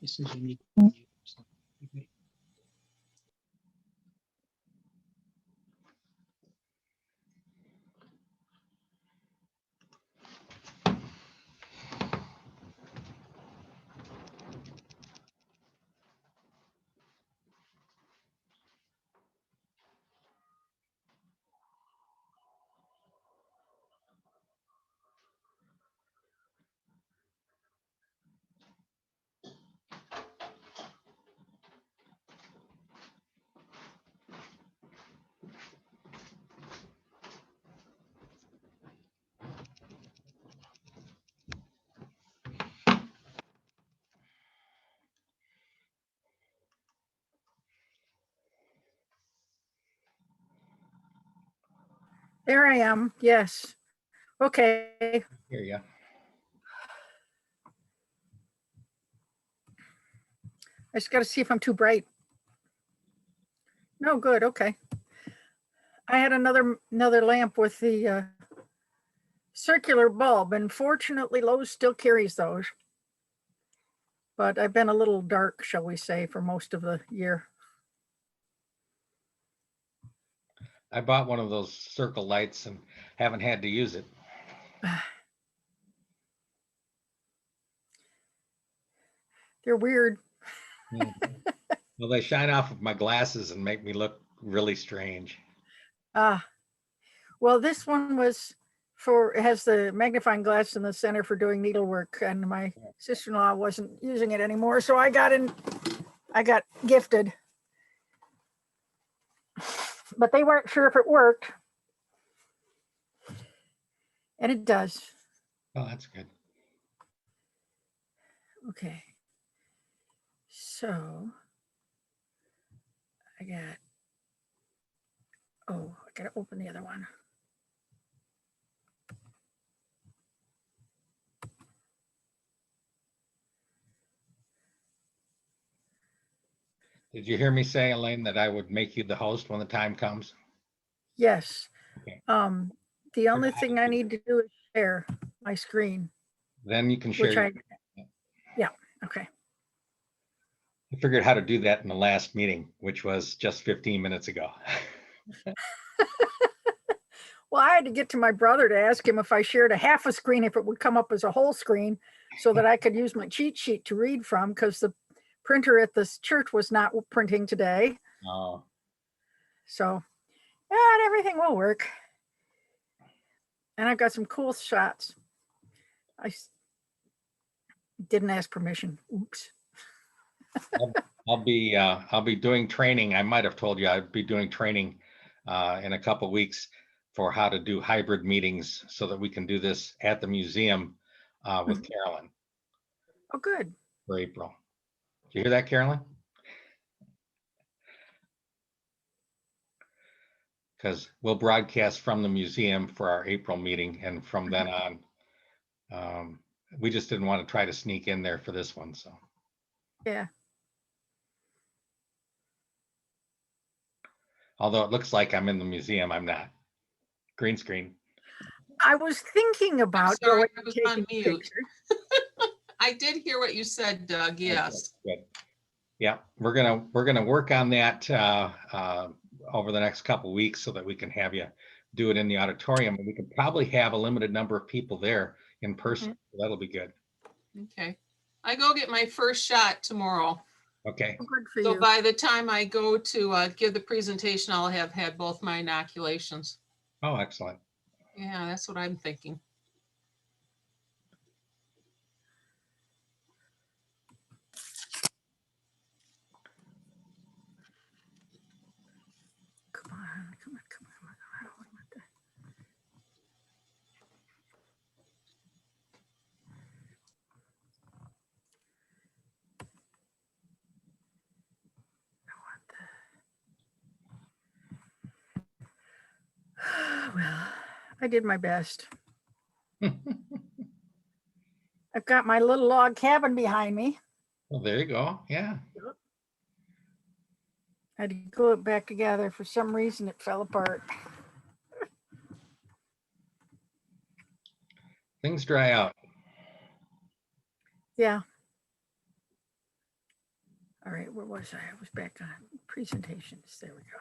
This is unique. There I am. Yes. Okay. Hear ya. I just got to see if I'm too bright. No, good. Okay. I had another lamp with the circular bulb, and fortunately Lowe's still carries those. But I've been a little dark, shall we say, for most of the year. I bought one of those circle lights and haven't had to use it. They're weird. Well, they shine off of my glasses and make me look really strange. Well, this one was it has the magnifying glass in the center for doing needlework, and my sister-in-law wasn't using it anymore, so I got gifted. But they weren't sure if it worked. And it does. Oh, that's good. Okay. So I gotta open the other one. Did you hear me say, Elaine, that I would make you the host when the time comes? Yes. Okay. The only thing I need to do is share my screen. Then you can share. Yeah. Okay. I figured how to do that in the last meeting, which was just 15 minutes ago. Well, I had to get to my brother to ask him if I shared a half a screen, if it would come up as a whole screen so that I could use my cheat sheet to read from, because the printer at this church was not printing today. Oh. So, yeah, everything will work. And I've got some cool shots. I didn't ask permission. Oops. I'll be doing training. I might have told you I'd be doing training in a couple of weeks for how to do hybrid meetings so that we can do this at the museum with Carolyn. Oh, good. For April. Did you hear that, Carolyn? Because we'll broadcast from the museum for our April meeting, and from then on, we just didn't want to try to sneak in there for this one. So yeah. Although it looks like I'm in the museum, I'm not. Green screen. I was thinking about sorry, I was on taking mute. pictures. I did hear what you said, Doug. Yes. Good. Yeah, we're gonna work on that over the next couple of weeks so that we can have you do it in the auditorium, and we can probably have a limited number of people there in person. So that'll be good. Okay. I go get my first shot tomorrow. Okay. Good for So you. by the time I go to give the presentation, I'll have had both my inoculations. Oh, excellent. Yeah, that's what I'm thinking. Come on, come on, come on, come on. I don't want that. Well, I did my best. I've got my little log cabin behind me. Well, there you go. Yeah. I had to glue it back together. For some reason, it fell apart. Things dry out. Yeah. All right, where was I? I was back on presentations. There we go.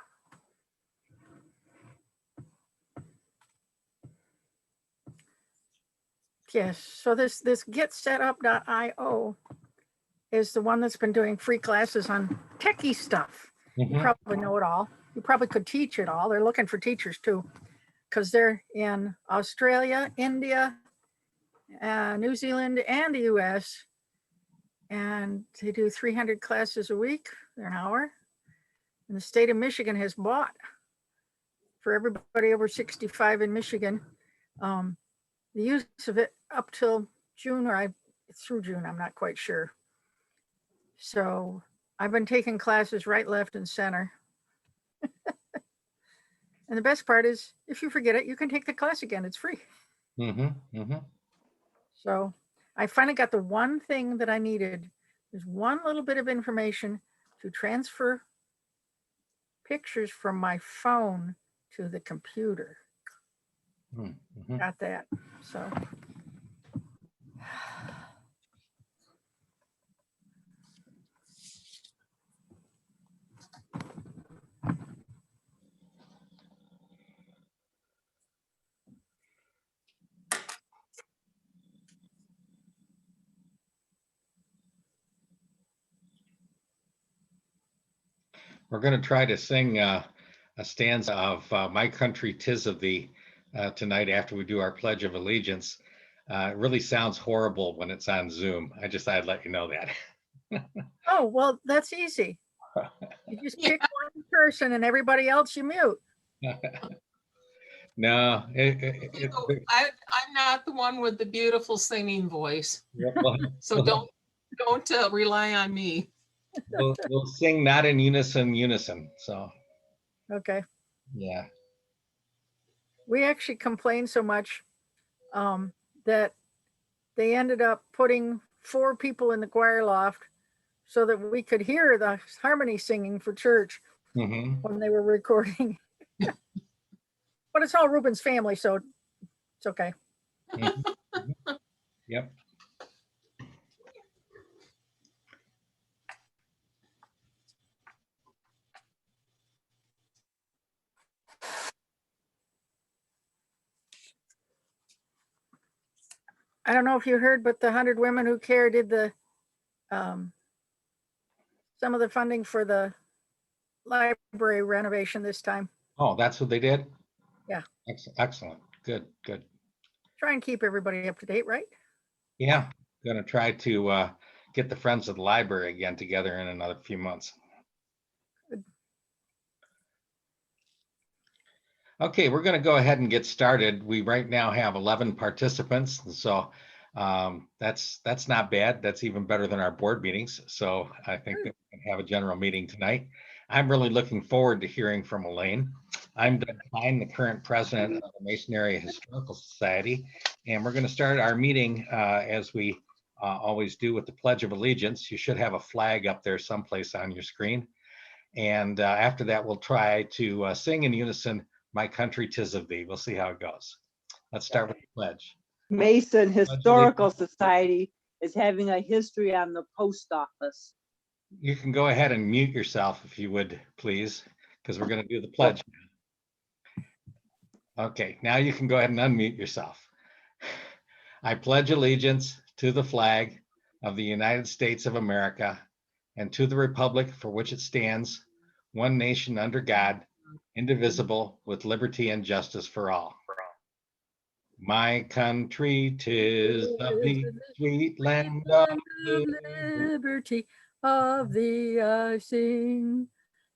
Yes, so this getsetup.io is the one that's been doing free classes on techie stuff. You Mhm. probably know it all. You probably could teach it all. They're looking for teachers too, because they're in Australia, India, New Zealand, and the US. And they do 300 classes a week. They're an hour. And the state of Michigan has bought for everybody over 65 in Michigan the use of it up till June, or through June, I'm not quite sure. So I've been taking classes right, left, and center. And the best part is, if you forget it, you can take the class again. It's free. Mhm. Mhm. So I finally got the one thing that I needed. There's one little bit of information to transfer pictures from my phone to the computer. Mhm. Got that. So We're going to try to sing a stanza of My Country 'Tis of Thee tonight after we do our Pledge of Allegiance. It really sounds horrible when it's on Zoom. I'd let you know that. oh, well, that's easy. You just pick one person and everybody else you mute. No, I'm not the one with the beautiful singing voice, we'll, so don't rely on me. we'll sing not in unison. So, Okay. yeah. We actually complained so much that they ended up putting 4 people in the choir loft so that we could hear the harmony singing for church Mhm. when they were recording. But it's all Ruben's family, so it's okay. Mhm. Mhm. Yep. I don't know if you heard, but the 100 Women Who Care did the some of the funding for the library renovation this time. Oh, that's what they did? Yeah. Excellent. Good. Try and keep everybody up to date, right? Yeah. Going to try to get the Friends of the Library again together in another few months. Good. Okay, we're going to go ahead and get started. We right now have 11 participants, so that's not bad. That's even better than our board meetings. So I think that we can have a general meeting tonight. I'm really looking forward to hearing from Elaine. I'm Doug Klein, the current president of the Mason Area Historical Society, and we're going to start our meeting as we always do with the Pledge of Allegiance. You should have a flag up there someplace on your screen. And after that, we'll try to sing in unison, My Country 'Tis of Thee. We'll see how it goes. Let's start with the pledge. Mason Historical Society is having a history on the post office. You can go ahead and mute yourself if you would, please, because we're going to do the pledge now. Okay, now you can go ahead and unmute yourself. I pledge allegiance to the flag of the United States of America and to the republic for which it stands, one nation under God, indivisible, with liberty and justice for all. My country 'tis of the sweet land of liberty of the I sing,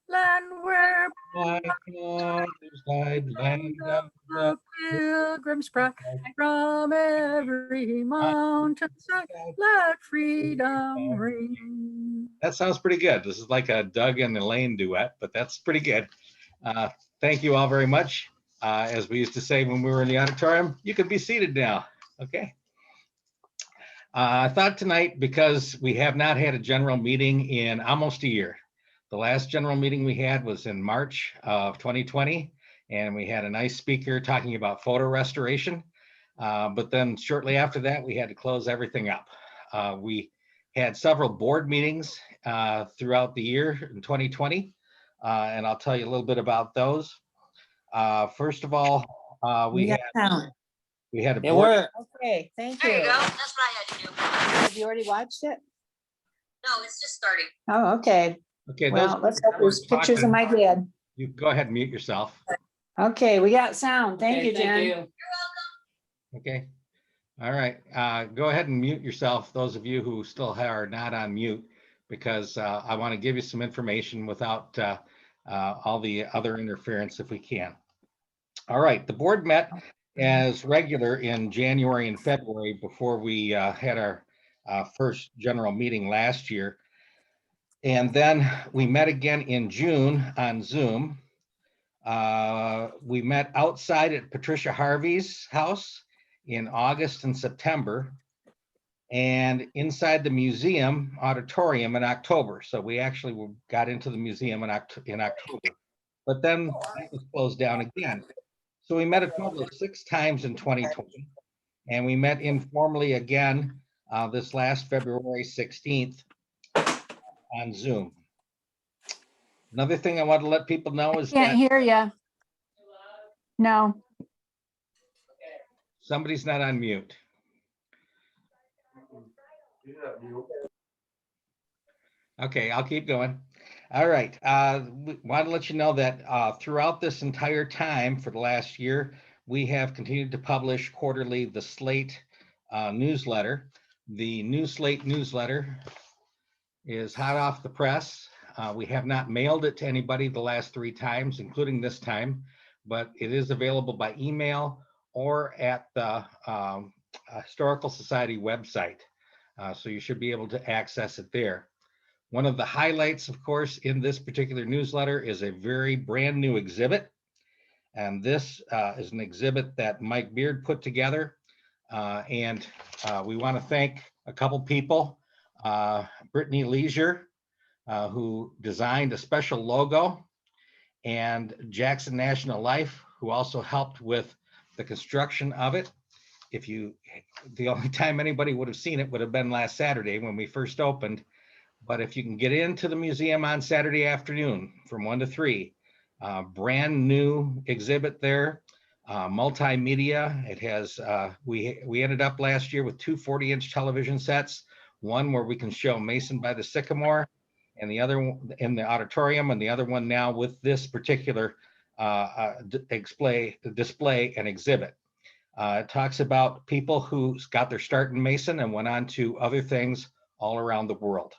land where my fathers died, land of the pilgrims pride, from every mountainside let freedom ring. That sounds pretty good. This is like a Doug and Elaine duet, but that's pretty good. Thank you all very much. As we used to say when we were in the auditorium, you can be seated now. Okay. I thought tonight, because we have not had a general meeting in almost a year. The last general meeting we had was in March of 2020, and we had a nice speaker talking about photo restoration. But then shortly after that, we had to close everything up. We had several board meetings throughout the year in 2020, and I'll tell you a little bit about those. First of all, we had a It board. worked. Okay, thank you. There you go. That's what I had to do. Have you already watched it? No, it's just starting. Oh, okay. Okay, Well, those let's hope there's pictures of my dad. you go ahead and mute yourself. Okay, we got sound. Thank Okay, you, Jen. Okay. All right. Go ahead and mute yourself, those of you who still are not on mute, because I want to give you some information without all the other interference if we can. All right. The board met as regular in January and February before we had our first general meeting last year. And then we met again in June on Zoom. We met outside at Patricia Harvey's house in August and September, and inside the museum auditorium in October. So we actually got into the museum in October, but then that was closed down again. So we met a total of 6 times in 2020, and we met informally again this last February 16th on Zoom. Another thing I want to let people know is Can't that hear you. No. somebody's not on mute. Okay, I'll keep going. All right. We want to let you know that throughout this entire time for the last year, we have continued to publish quarterly the Slate newsletter. The new Slate newsletter is hot off the press. We have not mailed it to anybody the last 3 times, including this time, but it is available by email or at the Historical Society website. So you should be able to access it there. One of the highlights, of course, in this particular newsletter is a very brand new exhibit. And this is an exhibit that Mike Beard put together. And we want to thank a couple people, Brittany Leisure, who designed a special logo, and Jackson National Life, who also helped with the construction of it. The only time anybody would have seen it would have been last Saturday when we first opened. But if you can get into the museum on Saturday afternoon from 1 to 3, brand new exhibit there, multimedia. It has, we ended up last year with 2 40-inch television sets, one where we can show Mason by the Sycamore, and the other in the auditorium, and the other one now with this particular display and exhibit. It talks about people who got their start in Mason and went on to other things all around the world.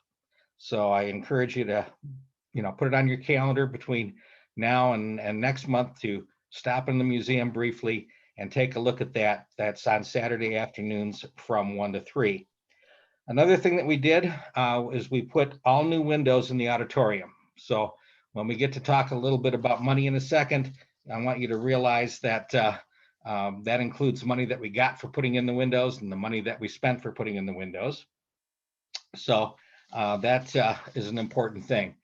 So I encourage you to, put it on your calendar between now and next month to stop in the museum briefly and take a look at that. That's on Saturday afternoons from 1 to 3. Another thing that we did is we put all new windows in the auditorium. So when we get to talk a little bit about money in a second, I want you to realize that that includes money that we got for putting in the windows and the money that we spent for putting in the windows. So that is an important thing.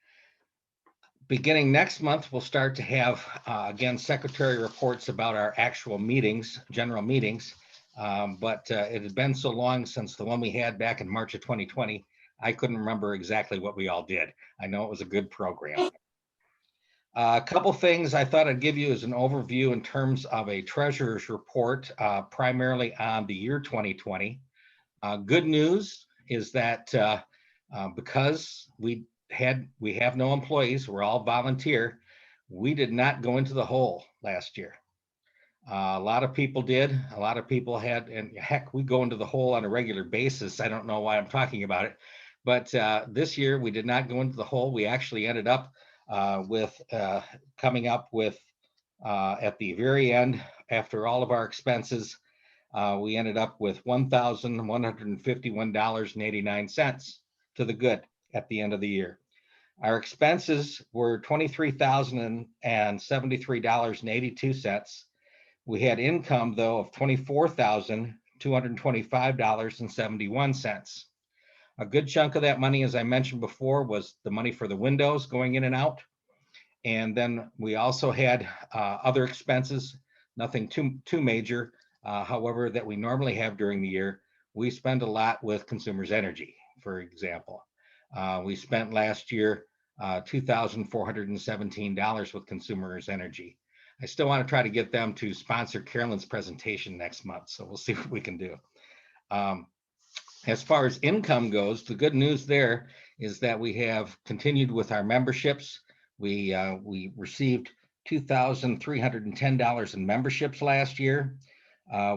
Beginning next month, we'll start to have, again, secretary reports about our actual meetings, general meetings. But it had been so long since the one we had back in March of 2020, I couldn't remember exactly what we all did. I know it was a good program. A couple things I thought I'd give you as an overview in terms of a treasurer's report, primarily on the year 2020. Good news is that because we have no employees, we're all volunteer, we did not go into the hole last year. A lot of people did. A lot of people had, and heck, we go into the hole on a regular basis. I don't know why I'm talking about it, but this year we did not go into the hole. We actually ended up coming up with, at the very end, after all of our expenses, we ended up with $1,151.89 to the good at the end of the year. Our expenses were $23,073.82. We had income, though, of $24,225.71. A good chunk of that money, as I mentioned before, was the money for the windows going in and out. And then we also had other expenses, nothing too major, however, that we normally have during the year. We spend a lot with consumers' energy. for example. We spent last year $2,417 with Consumers Energy. I still want to try to get them to sponsor Carolyn's presentation next month, so we'll see what we can do. As far as income goes, the good news there is that we have continued with our memberships. We received $2,310 in memberships last year.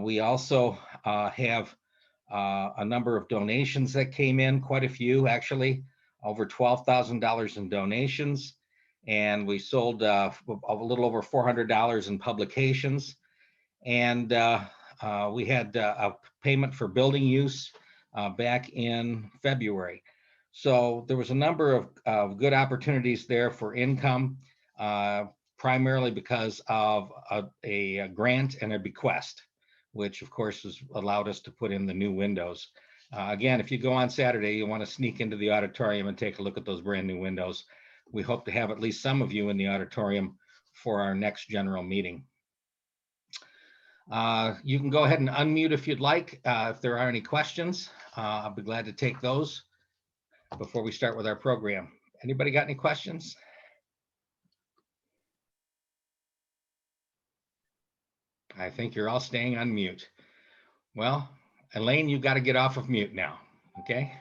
We also have a number of donations that came in, quite a few actually, over $12,000 in donations. And we sold a little over $400 in publications. And we had a payment for building use back in February. So there was a number of good opportunities there for income, primarily because of a grant and a bequest, which of course has allowed us to put in the new windows. Again, if you go on Saturday, you want to sneak into the auditorium and take a look at those brand new windows. We hope to have at least some of you in the auditorium for our next general meeting. You can go ahead and unmute if you'd like. If there are any questions, I'll be glad to take those before we start with our program. Anybody got any questions? I think you're all staying on mute. Well, Elaine, you've got to get off of mute now, okay?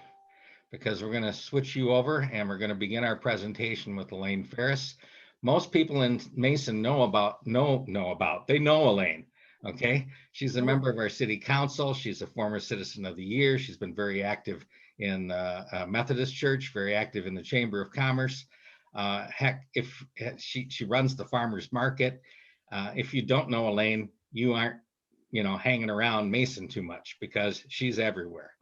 Because we're going to switch you over and we're going to begin our presentation with Elaine Ferris. Most people in Mason know Elaine, okay? She's a member of our city council. She's a former citizen of the year. She's been very active in Methodist Church, very active in the Chamber of Commerce. Heck, if she runs the farmers market. If you don't know Elaine, you aren't, hanging around Mason too much because she's everywhere.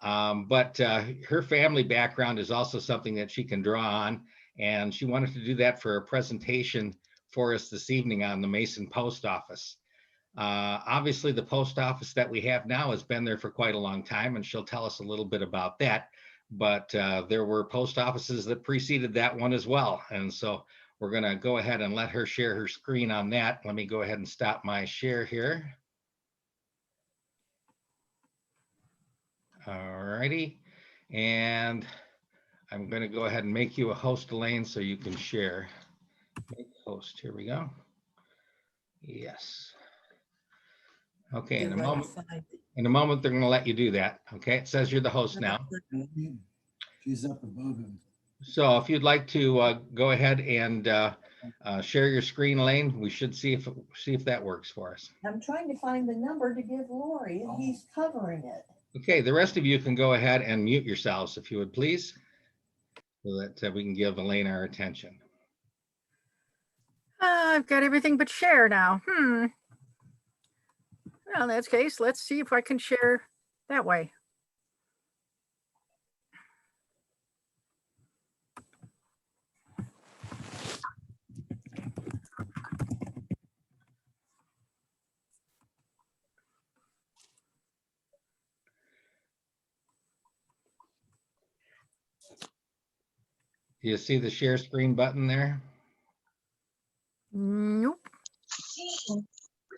But her family background is also something that she can draw on, and she wanted to do that for a presentation for us this evening on the Mason Post Office. Obviously, the post office that we have now has been there for quite a long time, and she'll tell us a little bit about that. But there were post offices that preceded that one as well. And so we're going to go ahead and let her share her screen on that. Let me go ahead and stop my share here. All righty. And I'm going to go ahead and make you a host, Elaine, so you can share. Make host. Here we go. Yes. Okay. In a moment, they're going to let you do that. Okay. It says you're the host now. She's up above him. So if you'd like to go ahead and share your screen, Elaine, we should see if that works for us. I'm trying to find the number to give Lori, and he's covering it. Okay, the rest of you can go ahead and mute yourselves if you would please, so that we can give Elaine our attention. I've got everything but share now. Well, in that case, let's see if I can share that way. You see the share screen button there? Nope.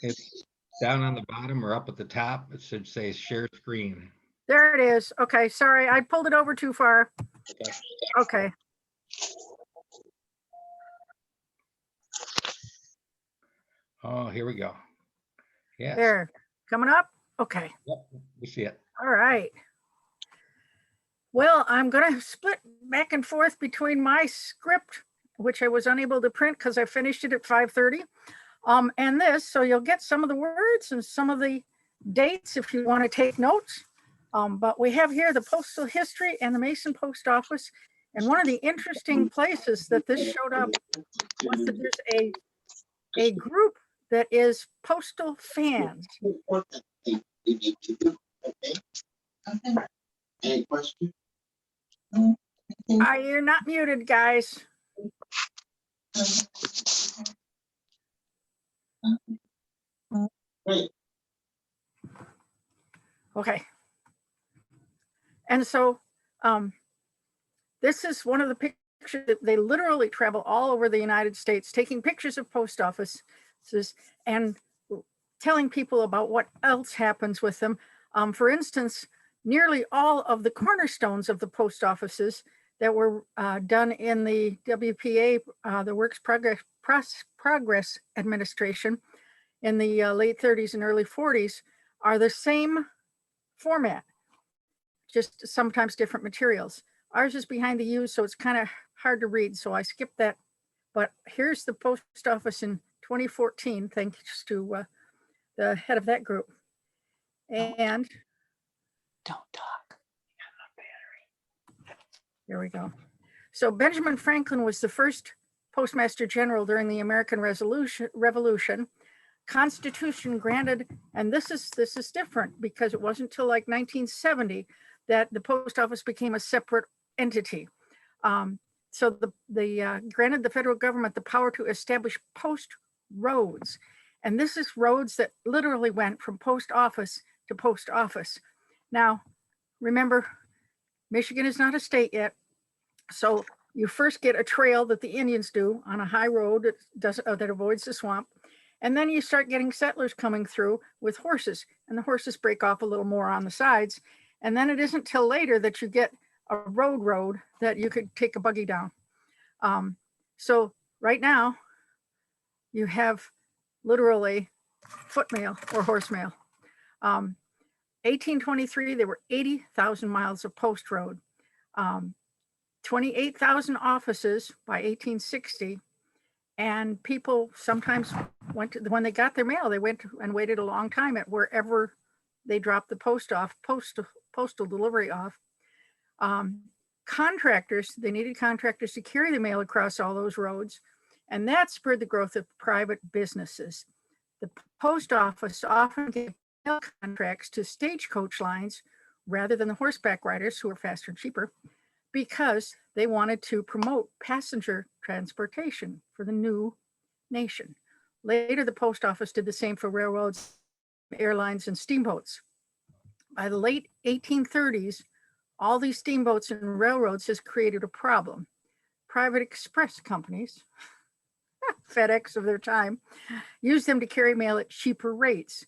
It's down on the bottom or up at the top. It should say share screen. There it is. Okay, sorry, I pulled it over too far. Okay. Oh, here we go. Yes. There, coming up. Okay. Yep, we see it. All right. Well, I'm going to split back and forth between my script, which I was unable to print because I finished it at 5:30, and this, so you'll get some of the words and some of the dates if you want to take notes. But we have here the postal history and the Mason Post Office. And one of the interesting places that this showed up was that there's a group that is postal fans. Any question? You're not muted, guys. Okay. And so this is one of the pictures that they literally travel all over the United States, taking pictures of post offices and telling people about what else happens with them. For instance, nearly all of the cornerstones of the post offices that were done in the WPA, the Works Progress Administration in the late 30s and early 40s, are the same format, just sometimes different materials. Ours is behind the U, so it's kind of hard to read, so I skipped that. But here's the post office in 2014, thanks to the head of that group. And Don't talk. there we go. So Benjamin Franklin was the first Postmaster General during the American Revolution. Constitution granted, and this is different because it wasn't until like 1970 that the post office became a separate entity. So the granted the federal government the power to establish post roads. And this is roads that literally went from post office to post office. Now, remember, Michigan is not a state yet. So you first get a trail that the Indians do on a high road that avoids the swamp. And then you start getting settlers coming through with horses, and the horses break off a little more on the sides. And then it isn't till later that you get a road that you could take a buggy down. So right now you have literally foot mail or horse mail. 1823, there were 80,000 miles of post road, 28,000 offices by 1860. And people sometimes went to, when they got their mail, they went and waited a long time at wherever they dropped the postal delivery off. Contractors, they needed contractors to carry the mail across all those roads. And that spurred the growth of private businesses. The post office often gave mail contracts to stagecoach lines rather than the horseback riders, who were faster and cheaper, because they wanted to promote passenger transportation for the new nation. Later, the post office did the same for railroads, airlines, and steamboats. By the late 1830s, all these steamboats and railroads has created a problem. Private express companies, FedEx of their time, used them to carry mail at cheaper rates,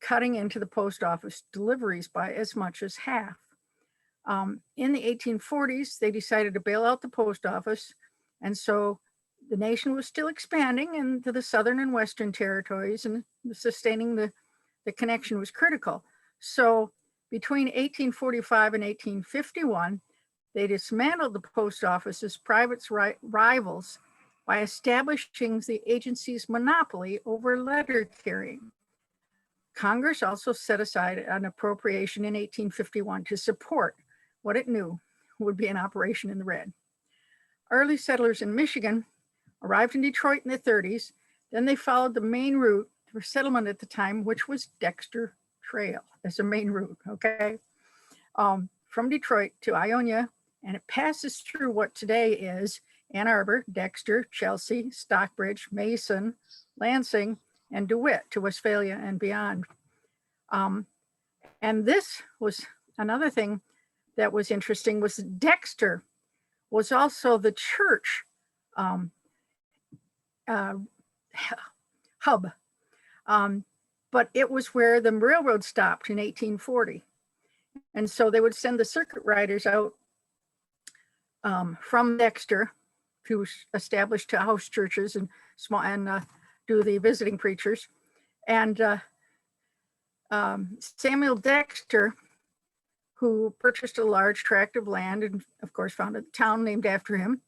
cutting into the post office deliveries by as much as half. In the 1840s, they decided to bail out the post office. And so the nation was still expanding into the southern and western territories, and sustaining the connection was critical. So between 1845 and 1851, they dismantled the post office's private rivals by establishing the agency's monopoly over letter carrying. Congress also set aside an appropriation in 1851 to support what it knew would be an operation in the red. Early settlers in Michigan arrived in Detroit in the 30s. Then they followed the main route for settlement at the time, which was Dexter Trail as a main route, okay? From Detroit to Ionia, and it passes through what today is Ann Arbor, Dexter, Chelsea, Stockbridge, Mason, Lansing, and DeWitt to Westphalia and beyond. And this was another thing that was interesting, was Dexter was also the church hub. But it was where the railroad stopped in 1840. And so they would send the circuit riders out from Dexter to establish to house churches and do the visiting preachers. And Samuel Dexter, who purchased a large tract of land and of course founded a town named after him,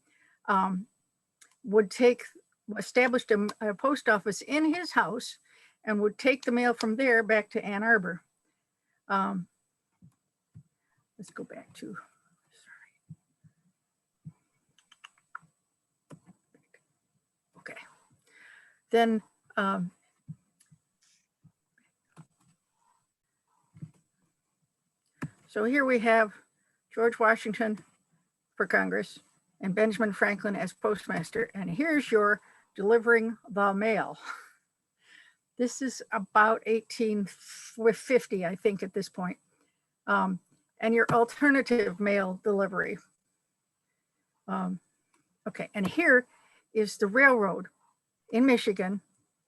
established a post office in his house and would take the mail from there back to Ann Arbor. Let's go back to, okay. Then so here we have George Washington for Congress and Benjamin Franklin as postmaster. And here's your delivering the mail. This is about 1850, I think, at this point. And your alternative mail delivery. Okay, and here is the railroad in Michigan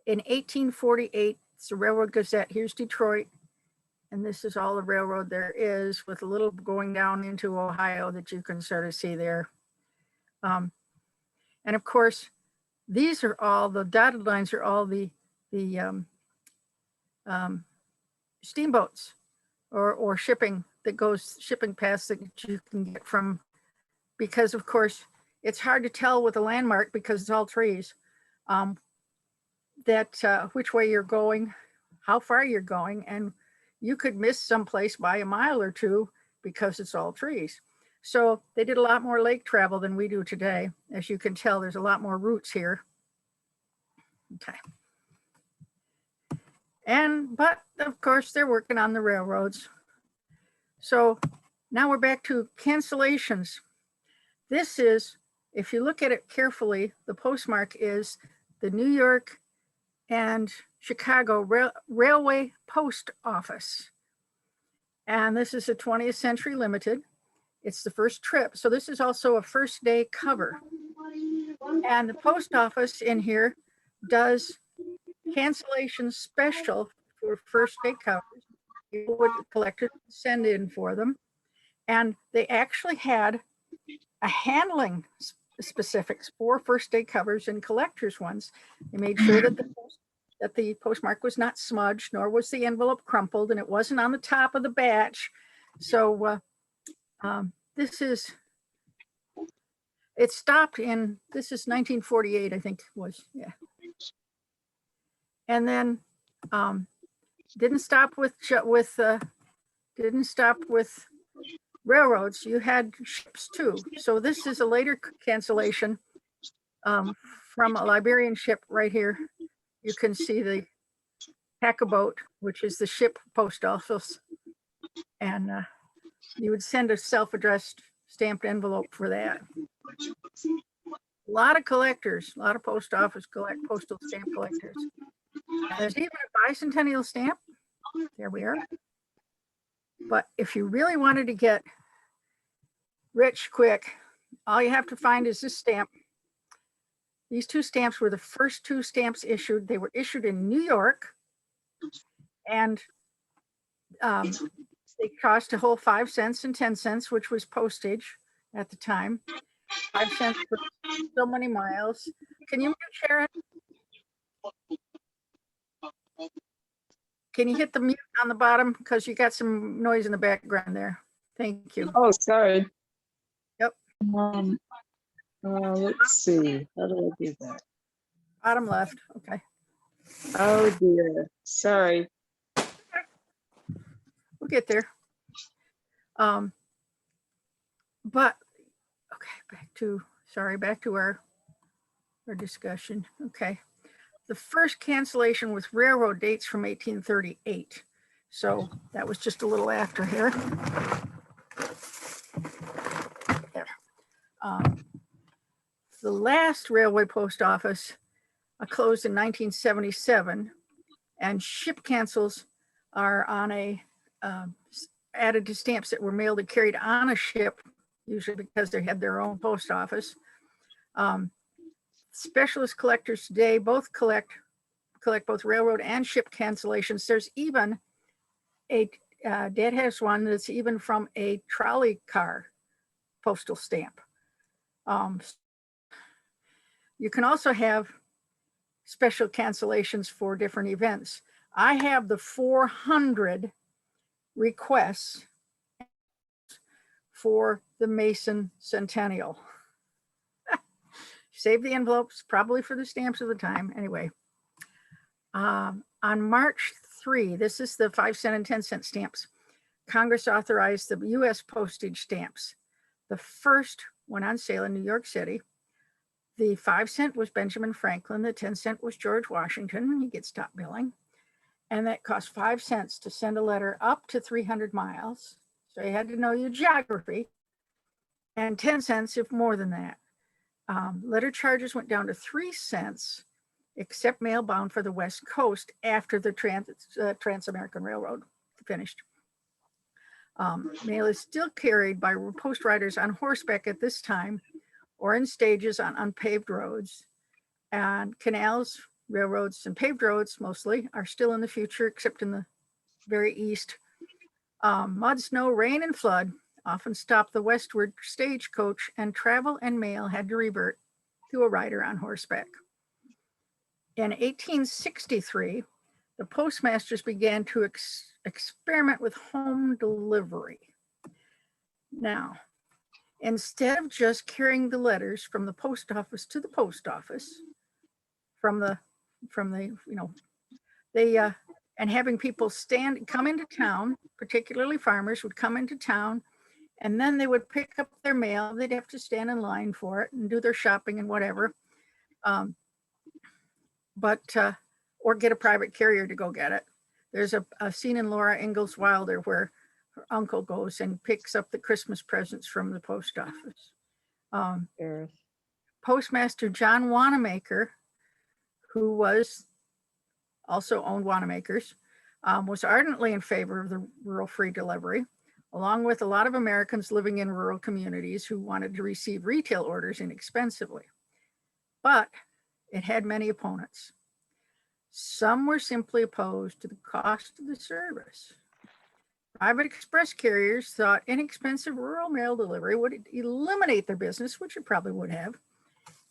in 1848. It's the Railroad Gazette. Here's Detroit. And this is all the railroad there is, with a little going down into Ohio that you can sort of see there. And of course, these are all, the dotted lines are all the steamboats or shipping that goes, shipping paths that you can get from, because of course, it's hard to tell with a landmark because it's all trees, that which way you're going, how far you're going, and you could miss someplace by a mile or two because it's all trees. So they did a lot more lake travel than we do today. As you can tell, there's a lot more routes here. Okay. But of course, they're working on the railroads. So now we're back to cancellations. This is, if you look at it carefully, the postmark is the New York and Chicago Railway Post Office. And this is a 20th Century Limited. It's the first trip. So this is also a first day cover. And the post office in here does cancellation special for first day covers. People would collect it, send in for them. And they actually had a handling specifics for first day covers and collectors ones. They made sure that the postmark was not smudged, nor was the envelope crumpled, and it wasn't on the top of the batch. So this is, it stopped in, this is 1948, I think it was, yeah. And then didn't stop with railroads. You had ships too. So this is a later cancellation from a Liberian ship right here. You can see the Pack-a-Boat, which is the ship post office. And you would send a self-addressed stamped envelope for that. A lot of collectors, a lot of post office postal stamp collectors. There's even a bicentennial stamp. There we are. But if you really wanted to get rich quick, all you have to find is this stamp. These two stamps were the first two stamps issued. They were issued in New York, and they cost a whole 5 cents and 10 cents, which was postage at the time. 5 cents for so many miles. Can you mute, Sharon? Can you hit the mute on the bottom? Because you got some noise in the background there. Thank you. Oh, sorry. Yep. Let's see. How do I do that? Bottom left. Okay. Oh dear. Sorry. We'll get there. But okay, back to our discussion. Okay. The first cancellation with railroad dates from 1838. So that was just a little after here. There. The last railway post office closed in 1977, and ship cancels are on a added to stamps that were mailed and carried on a ship, usually because they had their own post office. Specialist collectors today both collect both railroad and ship cancellations. There's even a Dad has one that's even from a trolley car postal stamp. You can also have special cancellations for different events. I have the 400 requests for the Mason Centennial. Save the envelopes, probably for the stamps of the time. Anyway, on March 3, this is the 5 cent and 10 cent stamps. Congress authorized the US postage stamps. The first went on sale in New York City. The 5 cent was Benjamin Franklin. The 10 cent was George Washington. He gets top billing. And that cost 5 cents to send a letter up to 300 miles. So you had to know your geography. And 10 cents if more than that. Letter charges went down to 3 cents, except mail bound for the West Coast after the Trans-American Railroad finished. Mail is still carried by post riders on horseback at this time, or in stages on unpaved roads. And canals, railroads, and paved roads mostly are still in the future, except in the very east. Mud, snow, rain, and flood often stopped the westward stagecoach, and travel and mail had to revert to a rider on horseback. In 1863, the postmasters began to experiment with home delivery. Now, instead of just carrying the letters from the post office to the post office, and having people come into town, particularly farmers would come into town, and then they would pick up their mail. They'd have to stand in line for it and do their shopping and whatever. Or get a private carrier to go get it. There's a scene in Laura Ingalls Wilder where her uncle goes and picks up the Christmas presents from the post office. Ferris. Postmaster John Wanamaker, who was also owned Wanamakers, was ardently in favor of the rural free delivery, along with a lot of Americans living in rural communities who wanted to receive retail orders inexpensively. But it had many opponents. Some were simply opposed to the cost of the service. Private express carriers thought inexpensive rural mail delivery would eliminate their business, which it probably would have.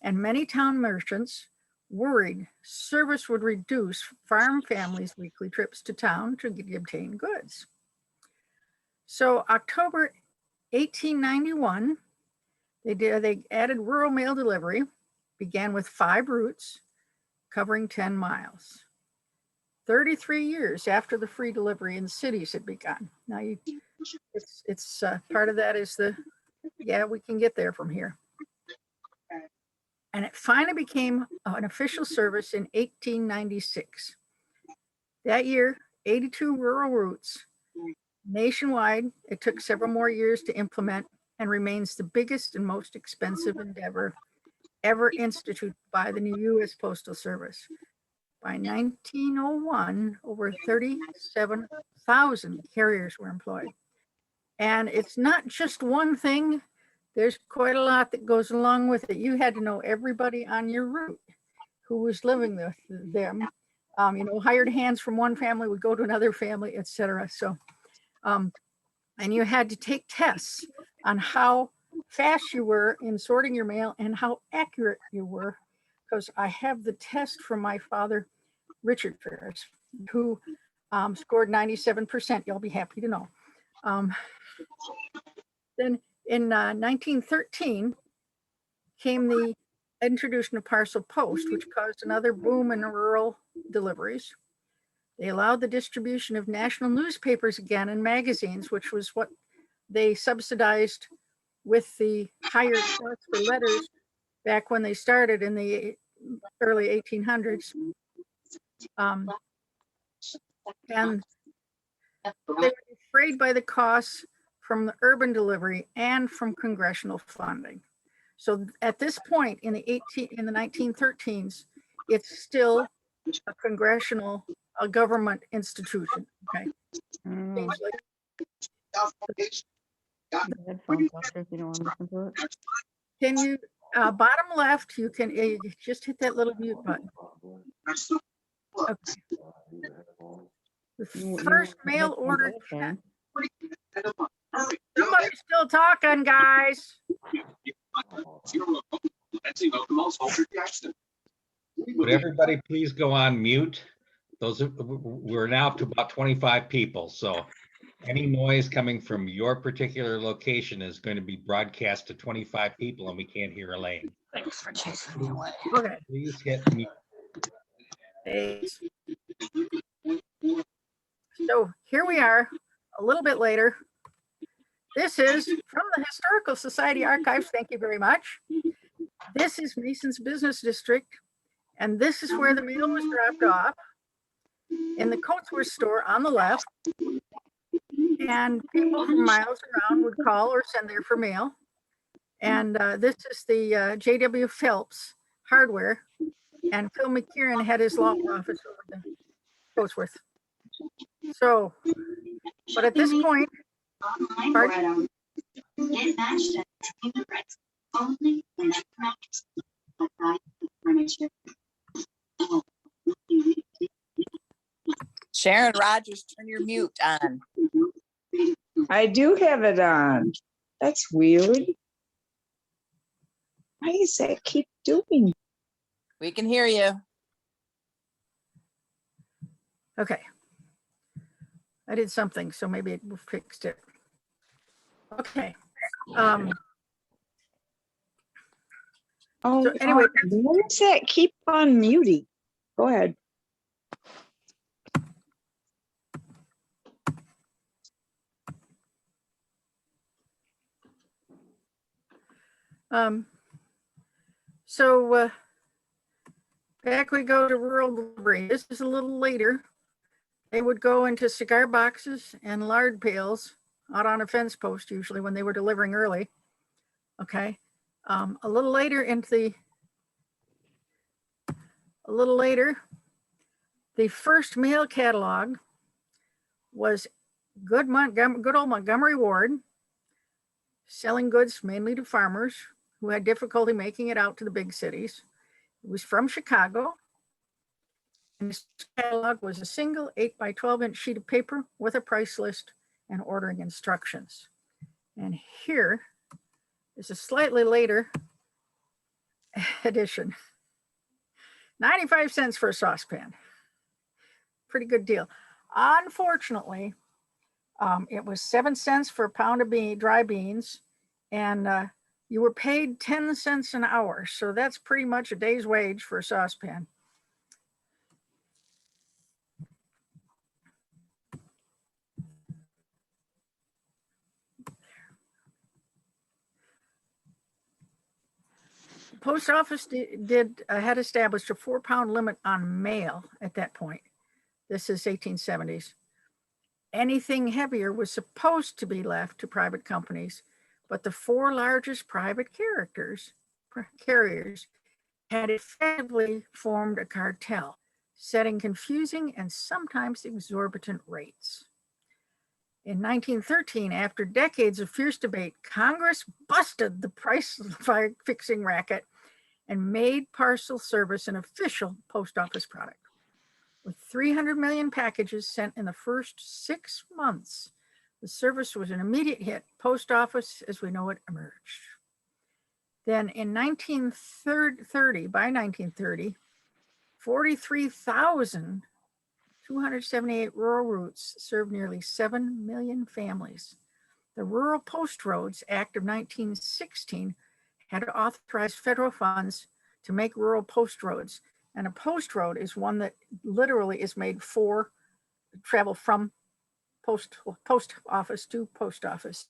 And many town merchants worried service would reduce farm families' weekly trips to town to obtain goods. So October 1891, they added rural mail delivery, began with 5 routes covering 10 miles. 33 years after the free delivery in cities had begun. Now, it's part of that is we can get there from here. And it finally became an official service in 1896. That year, 82 rural routes nationwide. It took several more years to implement and remains the biggest and most expensive endeavor ever instituted by the new U.S. Postal Service. By 1901, over 37,000 carriers were employed. And it's not just one thing. There's quite a lot that goes along with it. You had to know everybody on your route who was living with them. Hired hands from one family would go to another family, etc. So, and you had to take tests on how fast you were in sorting your mail and how accurate you were, because I have the test from my father, Richard Ferris, who scored 97%. You'll be happy to know. Then in 1913 came the introduction of parcel post, which caused another boom in rural deliveries. They allowed the distribution of national newspapers again and magazines, which was what they subsidized with the higher cost for letters back when they started in the early 1800s. And they were afraid by the costs from the urban delivery and from congressional funding. So at this point in the 1913s, it's still a congressional, a government institution. Okay. Can you bottom left? You can just hit that little mute button. Okay. The first mail order. Somebody's still talking, guys. Would everybody please go on mute? We're now up to about 25 people, so any noise coming from your particular location is going to be broadcast to 25 people, and we can't hear Elaine. Thanks for chasing me away. Okay. Please hit mute. So here we are, a little bit later. This is from the Historical Society archives. Thank you very much. This is Mason's Business District, and this is where the mail was dropped off in the Coatsworth store on the left. And people from miles around would call or send there for mail. And this is the J.W. Phelps hardware. And Phil McKieran had his law office over the Coatsworth. So, but at this point, pardon? Get matched at the price only when it comes to furniture. Sharon Rogers, turn your mute on. I do have it on. That's weird. Why does that keep doing? We can hear you. Okay. I did something, so maybe it fixed it. Okay. Oh, So anyway, why does that keep on muting? Go ahead. So back we go to rural delivery. This is a little later. They would go into cigar boxes and lard pails out on a fence post, usually when they were delivering early. Okay. A little later, the first mail catalog was good old Montgomery Ward, selling goods mainly to farmers who had difficulty making it out to the big cities. It was from Chicago. And this catalog was a single 8x12 sheet of paper with a price list and ordering instructions. And here is a slightly later edition. 95 cents for a saucepan. Pretty good deal. Unfortunately, it was 7 cents for a pound of dry beans, and you were paid 10 cents an hour. So that's pretty much a day's wage for a saucepan. The post office had established a 4-pound limit on mail at that point. This is 1870s. Anything heavier was supposed to be left to private companies, but the 4 largest private carriers had effectively formed a cartel, setting confusing and sometimes exorbitant rates. In 1913, after decades of fierce debate, Congress busted the price fixing racket and made parcel service an official post office product. With 300 million packages sent in the first 6 months, the service was an immediate hit. Post office, as we know it, emerged. Then in 1930, 43,278 rural routes served nearly 7 million families. The Rural Post Roads Act of 1916 had authorized federal funds to make rural post roads. And a post road is one that literally is made for travel from post office to post office.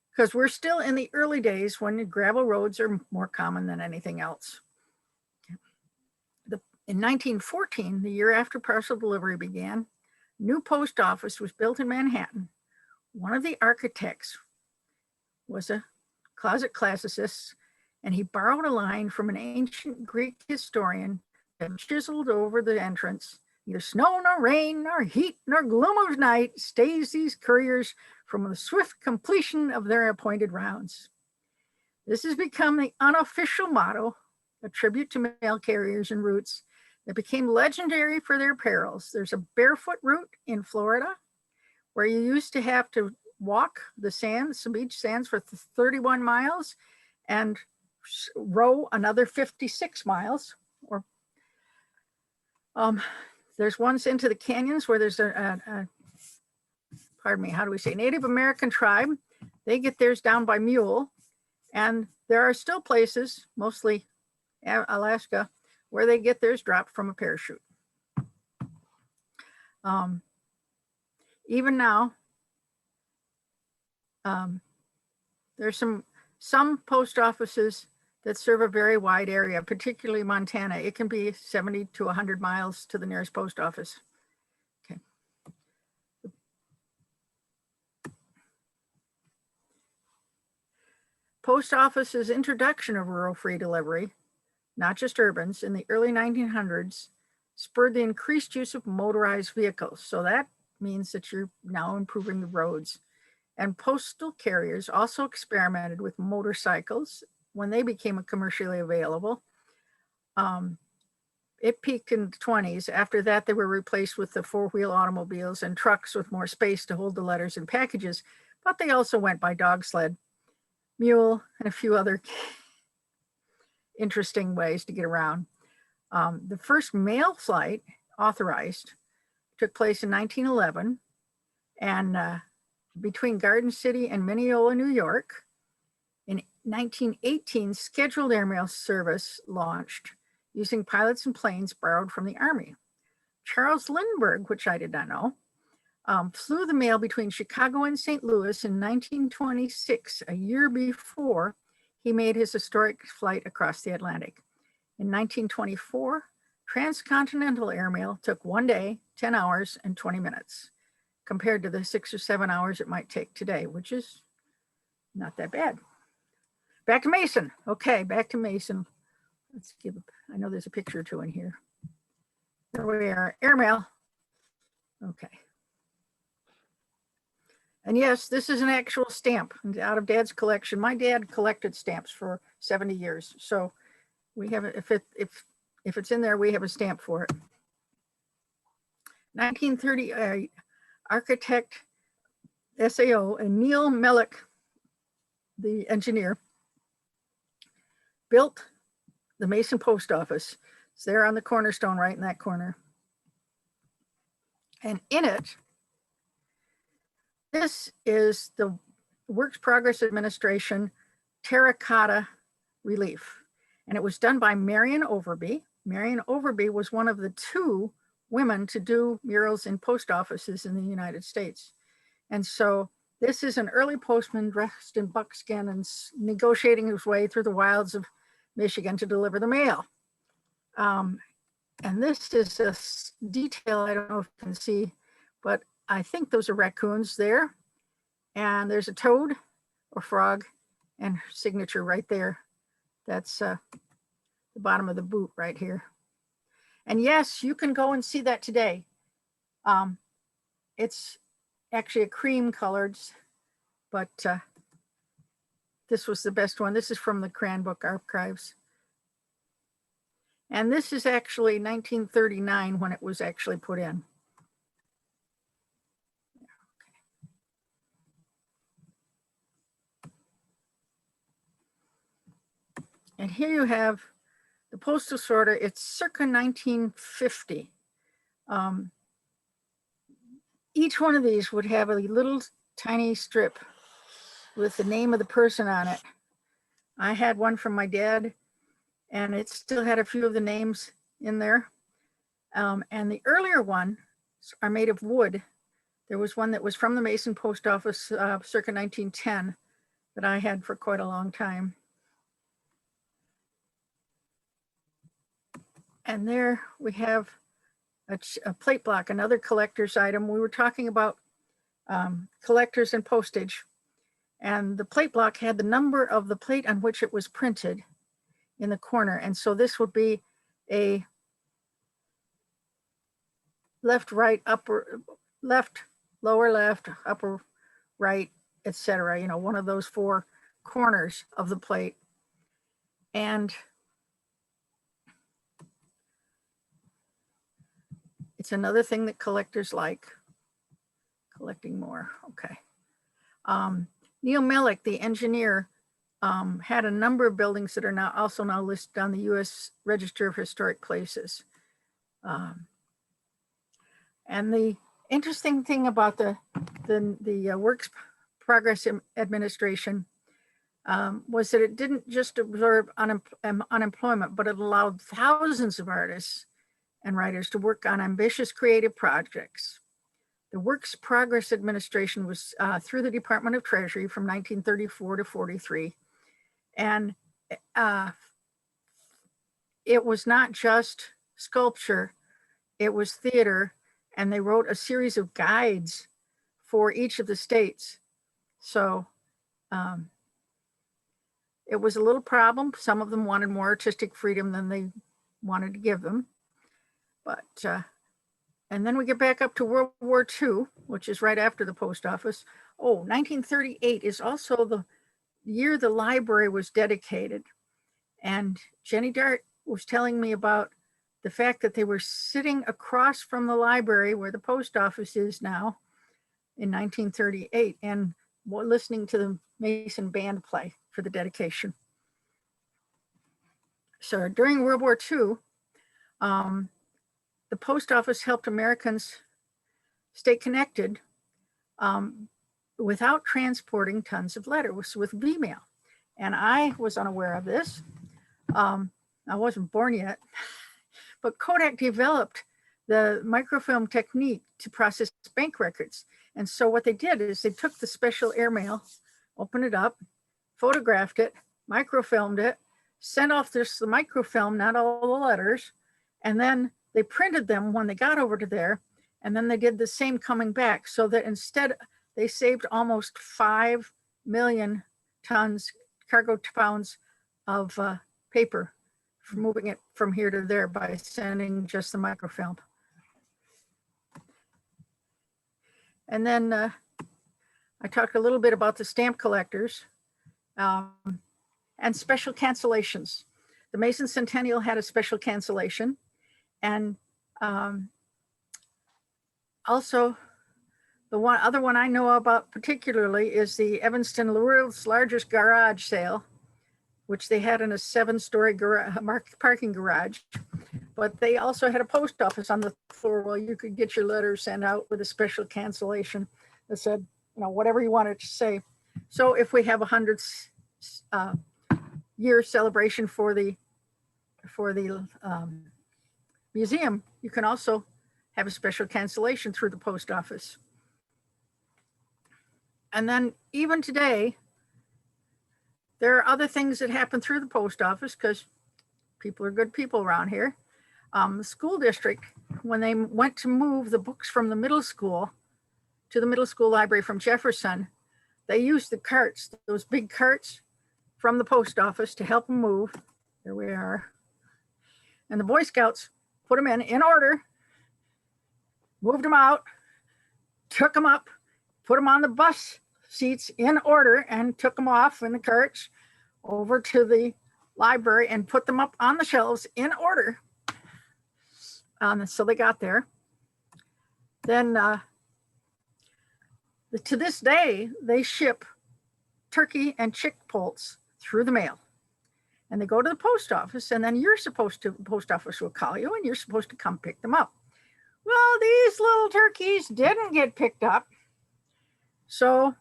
Because we're still in the early days when gravel roads are more common than anything else. In 1914, the year after parcel delivery began, new post office was built in Manhattan. One of the architects was a closet classicist, and he borrowed a line from an ancient Greek historian that chiseled over the entrance: "Neither snow nor rain nor heat nor gloom of night stays these couriers from the swift completion of their appointed rounds." This has become the unofficial motto, a tribute to mail carriers and routes that became legendary for their perils. There's a barefoot route in Florida where you used to have to walk the sands, some beach sands, for 31 miles and row another 56 miles. Or there's ones into the canyons where there's Native American tribe. They get theirs down by mule. And there are still places, mostly Alaska, where they get theirs dropped from a parachute. Even now, there's some post offices that serve a very wide area, particularly Montana. It can be 70 to 100 miles to the nearest post office. Okay. Post office's introduction of rural free delivery, not just urbans, in the early 1900s spurred the increased use of motorized vehicles. So that means that you're now improving the roads. And postal carriers also experimented with motorcycles when they became commercially available. it peaked in the 20s. After that, they were replaced with the four-wheel automobiles and trucks with more space to hold the letters and packages, but they also went by dog sled, mule, and a few other interesting ways to get around. The first mail flight authorized took place in 1911 and between Garden City and Mineola, New York. In 1918, scheduled airmail service launched using pilots and planes borrowed from the Army. Charles Lindbergh, which I did not know, flew the mail between Chicago and St. Louis in 1926, a year before he made his historic flight across the Atlantic. In 1924, transcontinental airmail took 1 day, 10 hours, and 20 minutes, compared to the 6 or 7 hours it might take today, which is not that bad. Back to Mason. Okay, back to Mason. Let's I know there's a picture or two in here. Here we are, airmail. Okay. And yes, this is an actual stamp out of Dad's collection. My dad collected stamps for 70 years. So we have, if it's in there, we have a stamp for it. 1930, architect SAO and Neil Mellick, the engineer, built the Mason Post Office. It's there on the cornerstone, right in that corner. And in it, this is the Works Progress Administration terracotta relief. And it was done by Marion Overby. Marion Overby was one of the 2 women to do murals in post offices in the United States. And so this is an early postman dressed in buckskin and negotiating his way through the wilds of Michigan to deliver the mail. And this is a detail I don't know if you can see, but I think those are raccoons there. And there's a toad or frog and her signature right there. That's the bottom of the boot right here. And yes, you can go and see that today. It's actually a cream colored, but this was the best one. This is from the Cranbrook Archives. And this is actually 1939 when it was actually put in. And here you have the postal sorter. It's circa 1950. Each one of these would have a little tiny strip with the name of the person on it. I had one from my dad, and it still had a few of the names in there. And the earlier ones are made of wood. There was one that was from the Mason Post Office circa 1910 that I had for quite a long time. And there we have a plate block, another collector's item. We were talking about collectors and postage, and the plate block had the number of the plate on which it was printed in the corner. And so this would be a left, right, upper, left, lower left, upper right, etc. You know, one of those 4 corners of the plate. And it's another thing that collectors like, collecting more. Okay. Neil Mellick, the engineer, had a number of buildings that are now also listed on the U.S. Register of Historic Places. And the interesting thing about the Works Progress Administration was that it didn't just absorb unemployment, but it allowed thousands of artists and writers to work on ambitious creative projects. The Works Progress Administration was through the Department of Treasury from 1934 to 43. And it was not just sculpture, it was theater. And they wrote a series of guides for each of the states. So it was a little problem. Some of them wanted more artistic freedom than they wanted to give them. But, and then we get back up to World War II, which is right after the post office. Oh, 1938 is also the year the library was dedicated. And Jenny Dart was telling me about the fact that they were sitting across from the library where the post office is now in 1938 and listening to the Mason band play for the dedication. So during World War II, the post office helped Americans stay connected without transporting tons of letters with V-mail. And I was unaware of this. I wasn't born yet, but Kodak developed the microfilm technique to process bank records. And so what they did is they took the special airmail, opened it up, photographed it, microfilmed it, sent off the microfilm, not all the letters, and then they printed them when they got over to there, and then they did the same coming back, so that instead they saved almost 5 million cargo pounds of paper for moving it from here to there by sending just the microfilm. And then I talked a little bit about the stamp collectors and special cancellations. The Mason Centennial had a special cancellation, and also the other one I know about particularly is the Evanston world's largest garage sale, which they had in a 7-story parking garage. But they also had a post office on the floor where you could get your letters sent out with a special cancellation that said, you know, whatever you wanted to say. So if we have a 100th year celebration for the museum, you can also have a special cancellation through the post office. And then even today, there are other things that happen through the post office because people are good people around here. The school district, when they went to move the books from the middle school to the middle school library from Jefferson, they used the carts, those big carts from the post office to help them move. Here we are. And the Boy Scouts put them in order, moved them out, took them up, put them on the bus seats in order, and took them off in the carts over to the library and put them up on the shelves in order. So they got there. Then to this day, they ship turkey and chick poults through the mail. And they go to the post office, and then the post office will call you and you're supposed to come pick them up. Well, these little turkeys didn't get picked up. So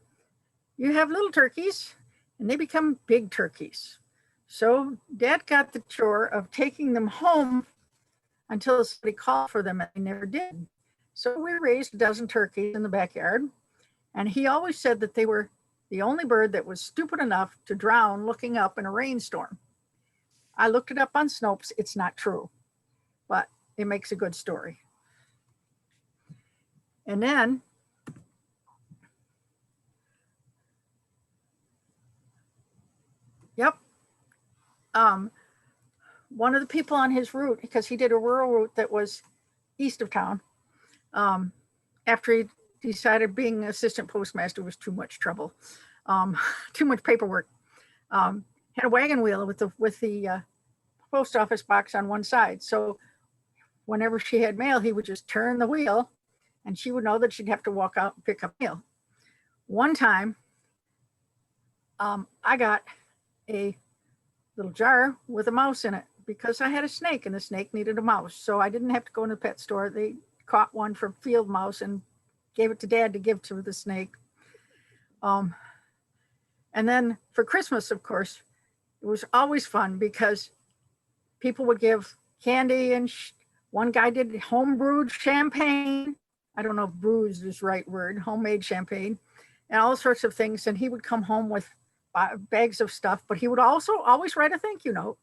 you have little turkeys and they become big turkeys. So Dad got the chore of taking them home until somebody called for them, and they never did. So we raised a dozen turkeys in the backyard, and he always said that they were the only bird that was stupid enough to drown looking up in a rainstorm. I looked it up on Snopes. It's not true, but it makes a good story. And then one of the people on his route, because he did a rural route that was east of town, after he decided being assistant postmaster was too much trouble, too much paperwork, had a wagon wheel with the post office box on one side. So whenever she had mail, he would just turn the wheel and she would know that she'd have to walk out and pick up mail. One time, I got a little jar with a mouse in it because I had a snake and the snake needed a mouse. So I didn't have to go in the pet store. They caught one from field mouse and gave it to Dad to give to the snake. And then for Christmas, of course, it was always fun because people would give candy, and one guy did home brewed champagne. I don't know if brewed is the right word, homemade champagne, and all sorts of things. And he would come home with bags of stuff, but he would also always write a thank you note.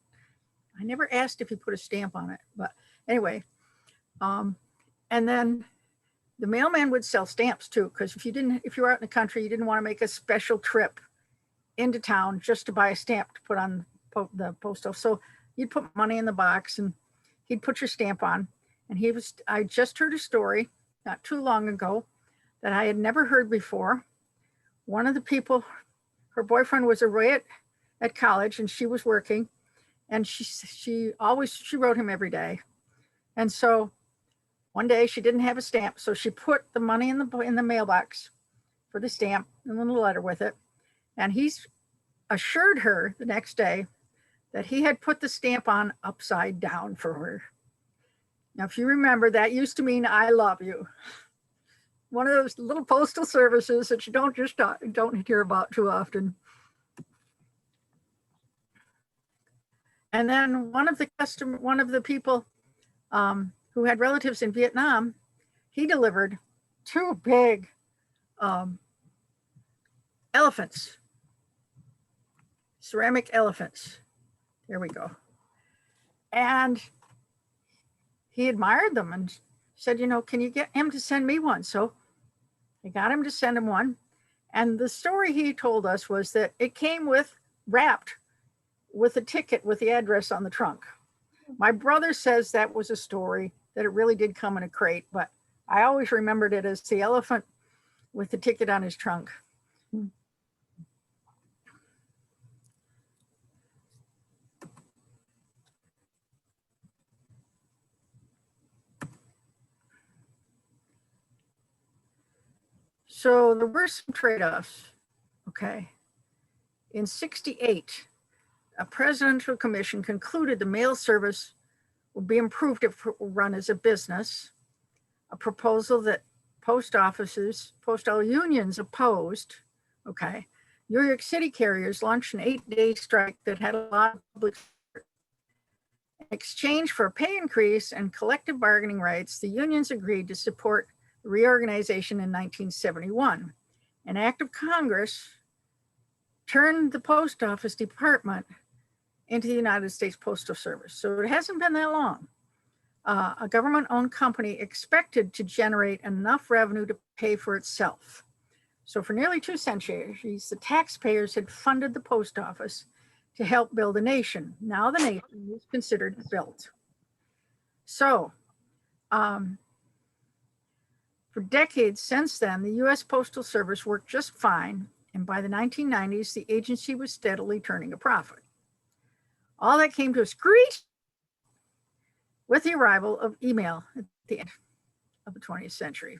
I never asked if he put a stamp on it, but anyway. And then the mailman would sell stamps too, because if you were out in the country, you didn't want to make a special trip into town just to buy a stamp to put on the postal. So you'd put money in the box and he'd put your stamp on. And I just heard a story not too long ago that I had never heard before. One of the people, her boyfriend was away at college and she was working, and she wrote him every day. And so one day she didn't have a stamp, so she put the money in the mailbox for the stamp and a little letter with it. And he's assured her the next day that he had put the stamp on upside down for her. Now, if you remember, that used to mean I love you. One of those little postal services that you don't hear about too often. And then one of the people who had relatives in Vietnam, he delivered 2 big elephants, ceramic elephants. There we go. And he admired them and said, you know, can you get him to send me one? So I got him to send him one. And the story he told us was that it came wrapped with a ticket with the address on the trunk. My brother says that was a story, that it really did come in a crate, but I always remembered it as the elephant with the ticket on his trunk. So there were some trade-offs, okay. In '68, a presidential commission concluded the mail service would be improved if it were run as a business, a proposal that postal unions opposed, okay. New York City carriers launched an 8-day strike that had a lot of public support. In exchange for a pay increase and collective bargaining rights, the unions agreed to support reorganization in 1971. An act of Congress turned the post office department into the United States Postal Service. So it hasn't been that long. A government-owned company expected to generate enough revenue to pay for itself. So for nearly 2 centuries, the taxpayers had funded the post office to help build a nation. Now the nation is considered built. So, for decades since then, the U.S. Postal Service worked just fine, and by the 1990s, the agency was steadily turning a profit. All that came to a screech with the arrival of email at the end of the 20th century.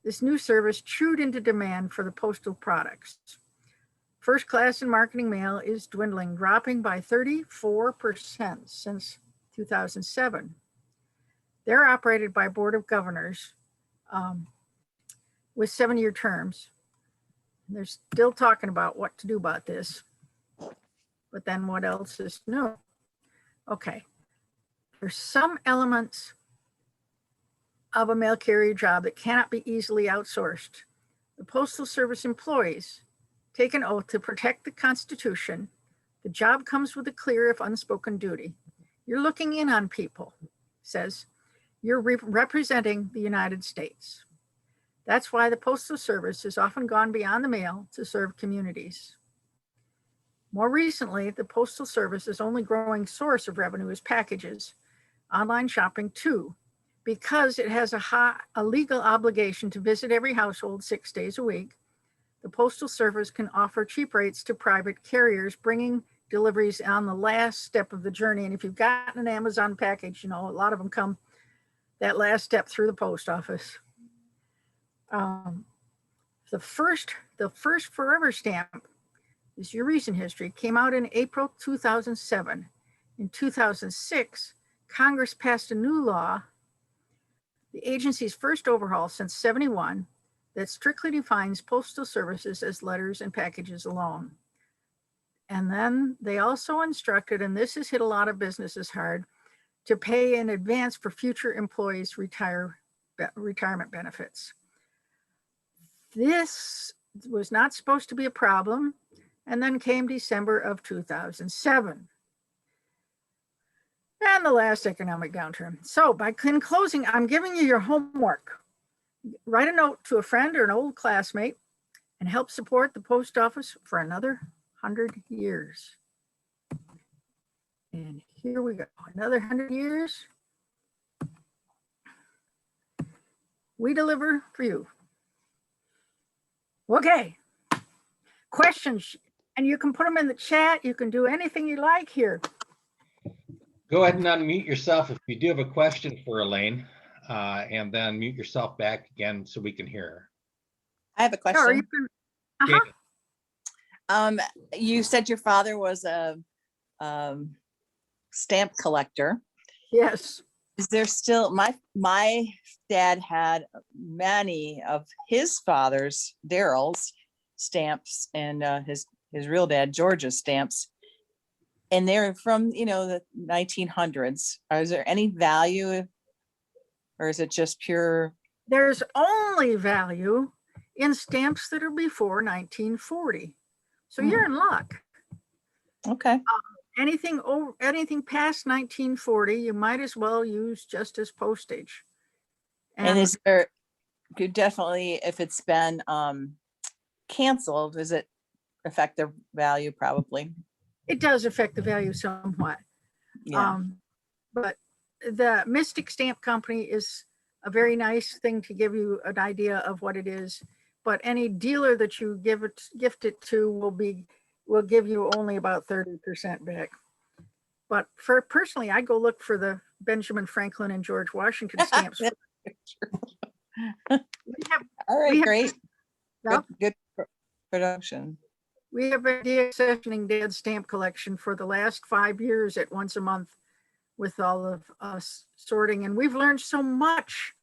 This new service chewed into demand for the postal products. First class and marketing mail is dwindling, dropping by 34% since 2007. They're operated by a board of governors with 7-year terms. They're still talking about what to do about this. But then what else is new? Okay. There's some elements of a mail carrier job that cannot be easily outsourced. The Postal Service employees take an oath to protect the Constitution. The job comes with a clear, if unspoken, duty. You're looking in on people, says. You're representing the United States. That's why the Postal Service has often gone beyond the mail to serve communities. More recently, the Postal Service's only growing source of revenue is packages, online shopping too, because it has a legal obligation to visit every household 6 days a week. The Postal Service can offer cheap rates to private carriers, bringing deliveries on the last step of the journey. And if you've gotten an Amazon package, you know, a lot of them come that last step through the post office. The first forever stamp, this is your recent history, came out in April 2007. In 2006, Congress passed a new law, the agency's first overhaul since '71, that strictly defines postal services as letters and packages alone. And then they also instructed, and this has hit a lot of businesses hard, to pay in advance for future employees' retirement benefits. This was not supposed to be a problem, and then came December of 2007. And the last economic downturn. So in closing, I'm giving you your homework. Write a note to a friend or an old classmate and help support the post office for another 100 years. And here we go, another 100 years. We deliver for you. Okay, questions, and you can put them in the chat. You can do anything you like here. Go ahead and unmute yourself if you do have a question for Elaine, and then mute yourself back again so we can hear her. I have a Yeah, or you question. can, uh-huh. You said your father was a stamp collector. Yes. Is there still, my dad had many of his father's, Daryl's stamps, and his real dad, George's stamps. And they're from, the 1900s. Is there any value, or is it just pure? There's only value in stamps that are before 1940. So you're in luck. Okay. Anything past 1940, you might as well use just as postage. And is there, could definitely, if it's been canceled, does it affect the value? Probably. it does affect the value somewhat. Yeah. But the Mystic Stamp Company is a very nice thing to give you an idea of what it is. But any dealer that you gift it to will give you only about 30% back. But for personally, I go look for the Benjamin Franklin and George Washington stamps. All right, we have- great. Yep. Good production. We have been deaccessioning Dad's stamp collection for the last 5 years at once a month with all of us sorting, and we've learned so much.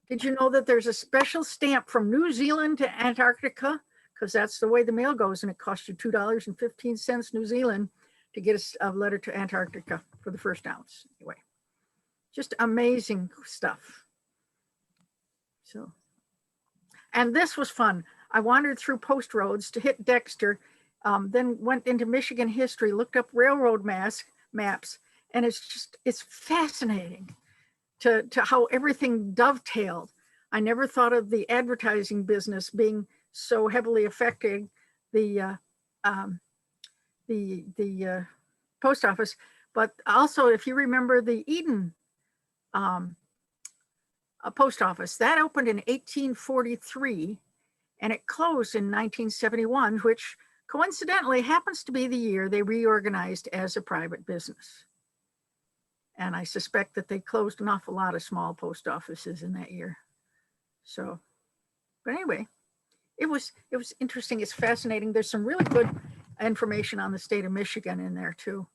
Did you know that there's a special stamp from New Zealand to Antarctica? Because that's the way the mail goes, and it costs you $2.15 New Zealand to get a letter to Antarctica for the first ounce. Anyway, just amazing stuff. So, and this was fun. I wandered through post roads to hit Dexter, then went into Michigan history, looked up railroad maps, and it's fascinating to how everything dovetailed. I never thought of the advertising business being so heavily affecting the post office, but also if you remember the Eden post office, that opened in 1843 and it closed in 1971, which coincidentally happens to be the year they reorganized as a private business. And I suspect that they closed an awful lot of small post offices in that year. So, but anyway, it was interesting. It's fascinating. There's some really good information on the state of Michigan in there too.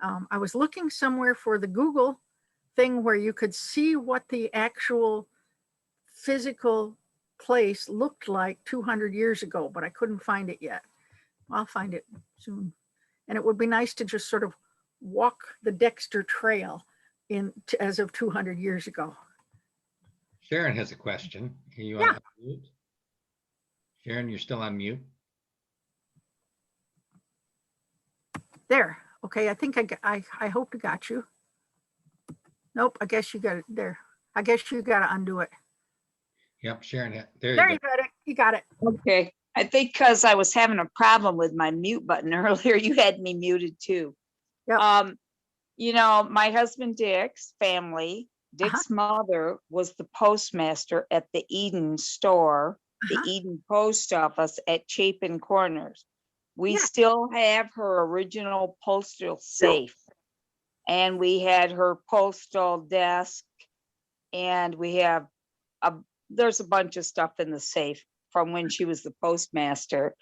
I was looking somewhere for the Google thing where you could see what the actual physical place looked like 200 years ago, but I couldn't find it yet. I'll find it soon. And it would be nice to just sort of walk the Dexter Trail as of 200 years ago. Sharon has a question. You want to unmute? Sharon, you're still on mute. There. Okay, I think I hope I got you. Nope, I guess you got it there. I guess you got to undo it. Yep, Sharon, there There you you go. got it. You got it. Okay. I think because I was having a problem with my mute button earlier, you had me muted too. Yep. My husband Dick's family, Dick's mother was the postmaster at the Eden store, the Eden post office at Chapin Corners. We still have her original postal safe, and we had her postal desk, and we have there's a bunch of stuff in the safe from when she was the postmaster.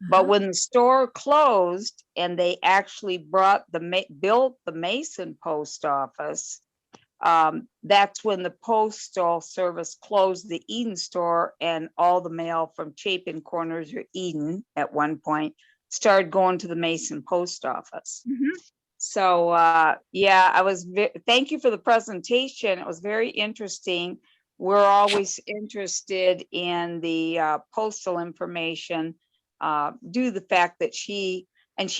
But when the store closed and they actually built the Mason post office, that's when the postal service closed the Eden store, and all the mail from Chapin Corners or Eden at one point started going to the Mason post office. So thank you for the presentation. It was very interesting. We're always interested in the postal information due to the fact that she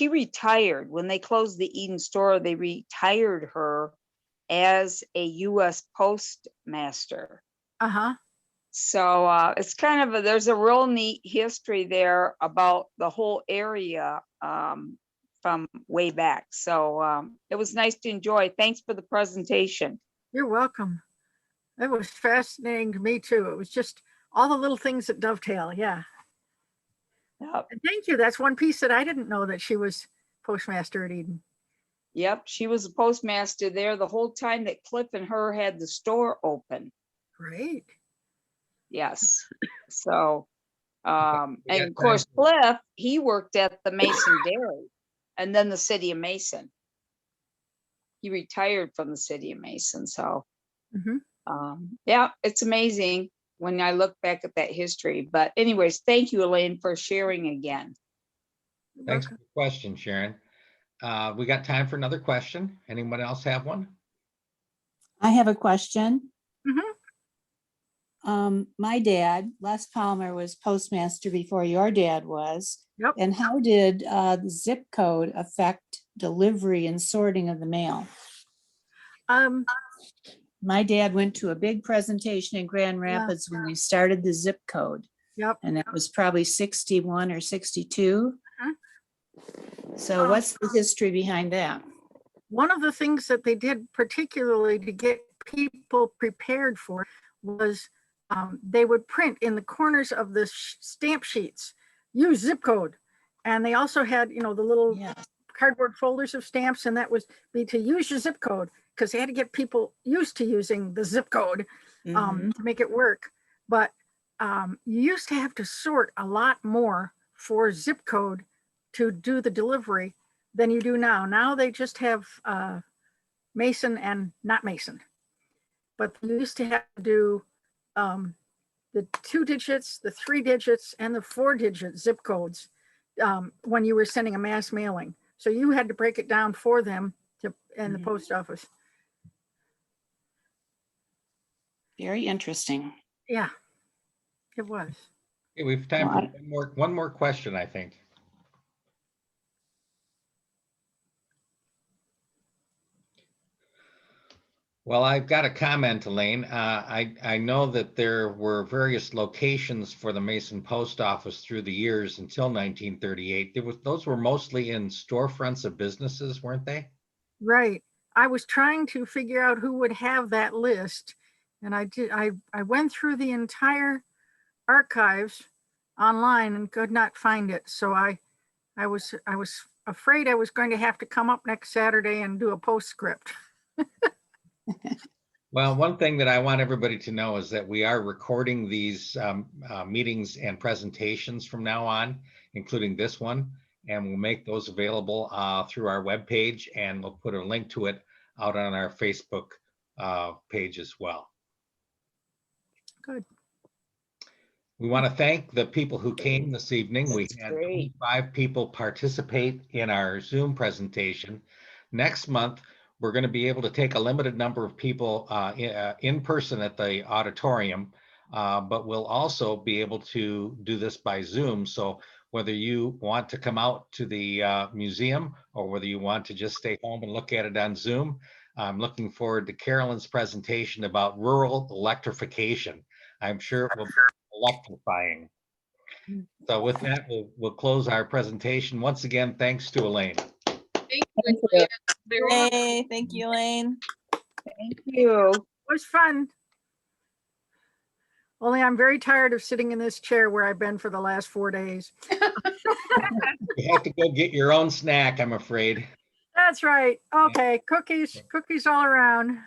retired. When they closed the Eden store, they retired her as a U.S. postmaster. So it's kind of there's a real neat history there about the whole area from way back. So it was nice to enjoy. Thanks for the presentation. You're welcome. It was fascinating to me too. It was just all the little things that dovetail. Yeah. Yep. And thank you. That's one piece that I didn't know, that she was postmaster at Eden. Yep, she was the postmaster there the whole time that Cliff and her had the store open. Great. Yes. So, We and got of course, time for- Cliff, he worked at the Mason Dairy and then the city of Mason. He retired from the city of Mason. So, Mhm. yeah, it's amazing when I look back at that history. But anyways, thank you, Elaine, for sharing again. Thanks for the question, Sharon. We got time for another question. Anyone else have one? I have a question. Mhm. My dad, Les Palmer, was postmaster before your dad was. Yep. And how did the zip code affect delivery and sorting of the mail? My dad went to a big presentation in Grand Rapids when they started the zip code. Yep. And that was probably 61 or 62. So what's the history behind that? One of the things that they did particularly to get people prepared for was they would print in the corners of the stamp sheets, use zip code. And they also had, you know, the little Yes. cardboard folders of stamps, and that was be to use your zip code, because they had to get people used to using the zip code Mhm. to make it work. But you used to have to sort a lot more for zip code to do the delivery than you do now. Now they just have Mason and not Mason. But you used to have to do the 2 digits, the 3 digits, and the 4-digit zip codes when you were sending a mass mailing. So you had to break it down for them in the Mhm. post office. Very interesting. Yeah, it was. Okay, we have time Well, for one more question, I think. Well, I've got a comment, Elaine. I know that there were various locations for the Mason Post Office through the years until 1938. Those were mostly in storefronts of businesses, weren't they? Right. I was trying to figure out who would have that list. And I went through the entire archives online and could not find it. So I was afraid I was going to have to come up next Saturday and do a postscript. Well, one thing that I want everybody to know is that we are recording these meetings and presentations from now on, including this one, and we'll make those available through our webpage, and we'll put a link to it out on our Facebook page as well. Good. We want to thank the people who came this evening. We That's had great. 25 people participate in our Zoom presentation. Next month, we're going to be able to take a limited number of people in person at the auditorium, but we'll also be able to do this by Zoom. So whether you want to come out to the museum or whether you want to just stay home and look at it on Zoom, I'm looking forward to Carolyn's presentation about rural electrification. I'm sure it will be electrifying. So with that, we'll close our presentation. Once again, thanks to Elaine. Thank you. Elaine. Very much. Yay, thank you, Elaine. Thank you. It was fun. Only I'm very tired of sitting in this chair where I've been for the last 4 days. You have to go get your own snack, I'm afraid. That's right. Okay, cookies all around.